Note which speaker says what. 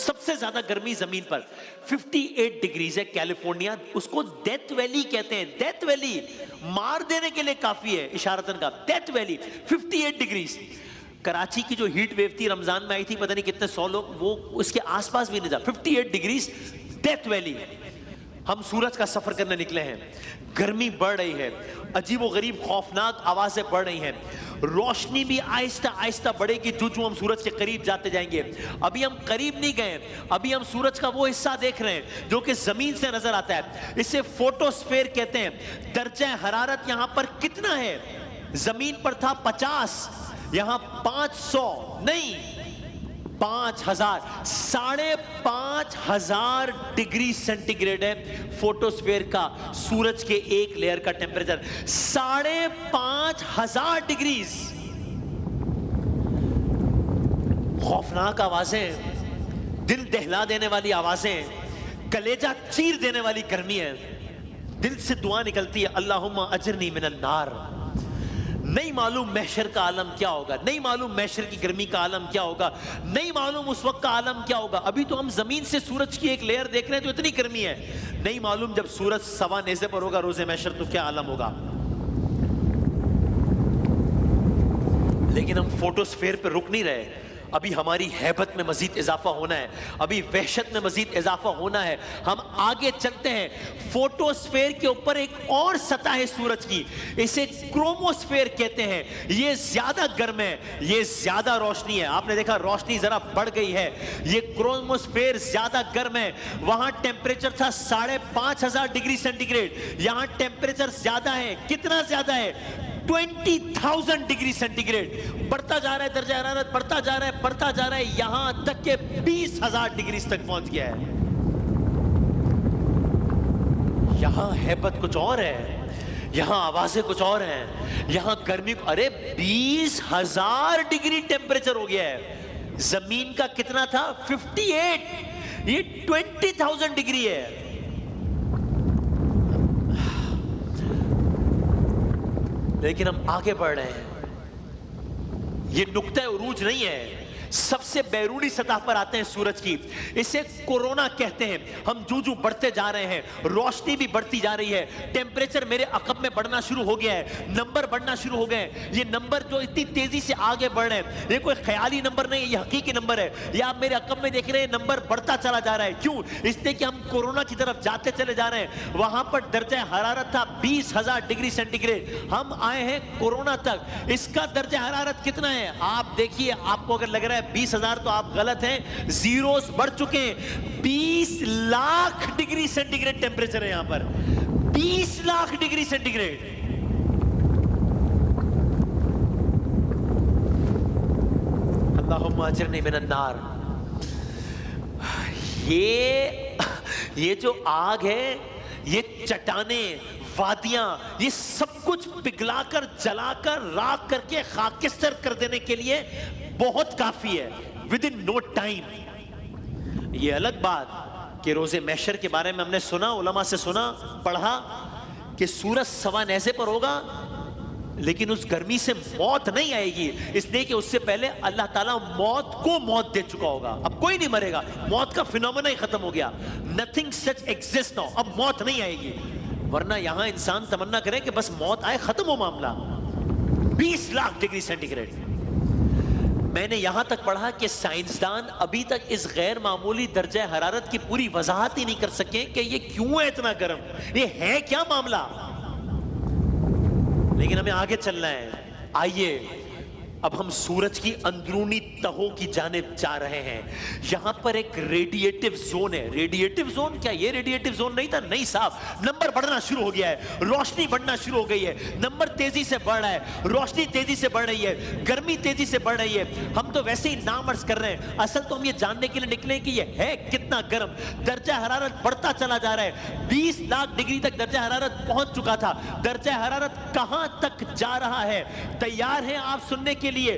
Speaker 1: सबसे ज्यादा गर्मी जमीन पर 58 डिग्रीज है कैलिफोर्निया, उसको डेथ वैली कहते हैं। डेथ वैली मार देने के लिए काफी है इशारतन का। Death valley 58 degrees. कराची की जो हीट वेव थी रमजान में आई थी, पता नहीं कितने 100 लोग, वो उसके आसपास भी नहीं था। 58 डिग्रीज डेथ वैली। हम सूरज का सफर करने निकले हैं, गर्मी बढ़ रही है, अजीबो गरीब खौफनाक आवाजें बढ़ रही हैं, रोशनी भी आहिस्ता आहिस्ता बढ़ेगी जो जो हम सूरज के करीब जाते जाएंगे। अभी हम करीब नहीं गए, अभी हम सूरज का वो हिस्सा देख रहे हैं जो कि जमीन से नजर आता है। इसे फोटोस्फेयर कहते हैं। दर्जा हरारत यहां पर कितना है? जमीन पर था 50, यहां 500 नहीं 5000, 5500 डिग्री सेंटीग्रेड है फोटोस्फेयर का, सूरज के एक लेयर का टेम्परेचर 5500 डिग्रीज। खौफनाक आवाजें, दिल दहला देने वाली आवाजें, कलेजा चीर देने वाली गर्मी है। दिल से दुआ निकलती है, अल्लाहुम्मा अजरनी मिनन नार। नहीं मालूम महशर का आलम क्या होगा, नहीं मालूम महशर की गर्मी का आलम क्या होगा, नहीं मालूम उस वक्त का आलम क्या होगा। अभी तो हम जमीन से सूरज की एक लेयर देख रहे हैं तो इतनी गर्मी है, नहीं मालूम जब सूरज सवा नेज़े पर होगा रोज़े महशर तो क्या आलम होगा। लेकिन हम फोटोस्फेयर पे रुक नहीं रहे, अभी हमारी हैबत में मजीद इजाफा होना है, अभी वहशत में मजीद इजाफा होना है। हम आगे चलते हैं। फोटोस्फेयर के ऊपर एक और सतह है सूरज की, इसे क्रोमोस्फेयर कहते हैं। ये ज्यादा गर्म है, ये ज्यादा रोशनी है। आपने देखा रोशनी जरा बढ़ गई है, ये क्रोमोस्फेयर ज्यादा गर्म है। वहां टेम्परेचर था 5500 डिग्री सेंटीग्रेड, यहां टेम्परेचर ज्यादा है। कितना ज्यादा है? 20,000 डिग्री सेंटीग्रेड। बढ़ता जा रहा है दर्जा हरारत, बढ़ता जा रहा है, बढ़ता जा रहा है, यहां तक के 20,000 डिग्री तक पहुंच गया है। यहां हैबत कुछ और है, यहां आवाजें कुछ और हैं, यहां गर्मी, अरे 20,000 डिग्री टेम्परेचर हो गया है। जमीन का कितना था? 58, ये 20,000 डिग्री है। लेकिन हम आगे बढ़ रहे हैं। ये नुक्ता उरूज नहीं है, सबसे बैरूनी सतह पर आते हैं सूरज की, इसे कोरोना कहते हैं। हम जू जू बढ़ते जा रहे हैं, रोशनी भी बढ़ती जा रही है, टेम्परेचर मेरे अकब में बढ़ना शुरू हो गया है, नंबर बढ़ना शुरू हो गए। ये नंबर जो इतनी तेजी से आगे बढ़ रहे हैं, ये कोई ख्याली नंबर नहीं है, ये हकीकी नंबर है। ये आप मेरे अकब में देख रहे हैं, नंबर बढ़ता चला जा रहा है। क्यों? इसलिए कि हम कोरोना की तरफ जाते चले जा रहे हैं। वहां पर दर्जा हरारत था 20,000 डिग्री सेंटीग्रेड, हम आए हैं कोरोना तक। इसका दर्जा हरारत कितना है? आप देखिए, आपको अगर लग रहा है 20,000 तो आप गलत हैं, जीरोस बढ़ चुके हैं। 20 लाख डिग्री सेंटीग्रेड टेम्परेचर है यहां पर, 20 लाख डिग्री सेंटीग्रेड। अल्लाहुम्मा अजरनी मिनन नार। ये जो आग है, ये चट्टाने, वादियां, ये सब कुछ पिघलाकर, जलाकर, राख करके खाकिस्तर कर देने के लिए बहुत काफी है, विद इन नो टाइम। ये अलग बात कि रोजे महशर के बारे में हमने सुना, उलमा से सुना, पढ़ा कि सूरज सवा नेज़े पर होगा, लेकिन उस गर्मी से मौत नहीं आएगी, इसलिए कि उससे पहले अल्लाह ताला मौत को मौत दे चुका होगा। अब कोई नहीं मरेगा, मौत का फिनोमेना ही खत्म हो गया। नथिंग सच एग्जिस्ट नाउ, अब मौत नहीं आएगी। वरना यहां इंसान तमन्ना करे कि बस मौत आए, खत्म हो मामला। 20 लाख डिग्री सेंटीग्रेड। मैंने यहां तक पढ़ा कि साइंसदान अभी तक इस गैर मामूली दर्जा हरारत की पूरी वजाहत ही नहीं कर सके कि ये क्यों है इतना गर्म, ये है क्या मामला। लेकिन हमें आगे चलना है। आइए अब हम सूरज की अंदरूनी तहों की जानिब जा रहे हैं। यहां पर एक रेडिएटिव जोन है। रेडिएटिव जोन क्या? ये रेडिएटिव जोन नहीं था, नहीं साहब, नंबर बढ़ना शुरू हो गया है, रोशनी बढ़ना शुरू हो गई है, नंबर तेजी से बढ़ रहा है, रोशनी तेजी से बढ़ रही है, गर्मी तेजी से बढ़ रही है। हम तो वैसे ही नाम अर्ज कर रहे हैं, असल तो हम ये जानने के लिए निकले कि ये है कितना गर्म। दर्जा हरारत बढ़ता चला जा रहा है, 20 लाख डिग्री तक दर्जा हरारत पहुंच चुका था। दर्जा हरारत कहां तक जा रहा है? तैयार हैं आप सुनने के लिए?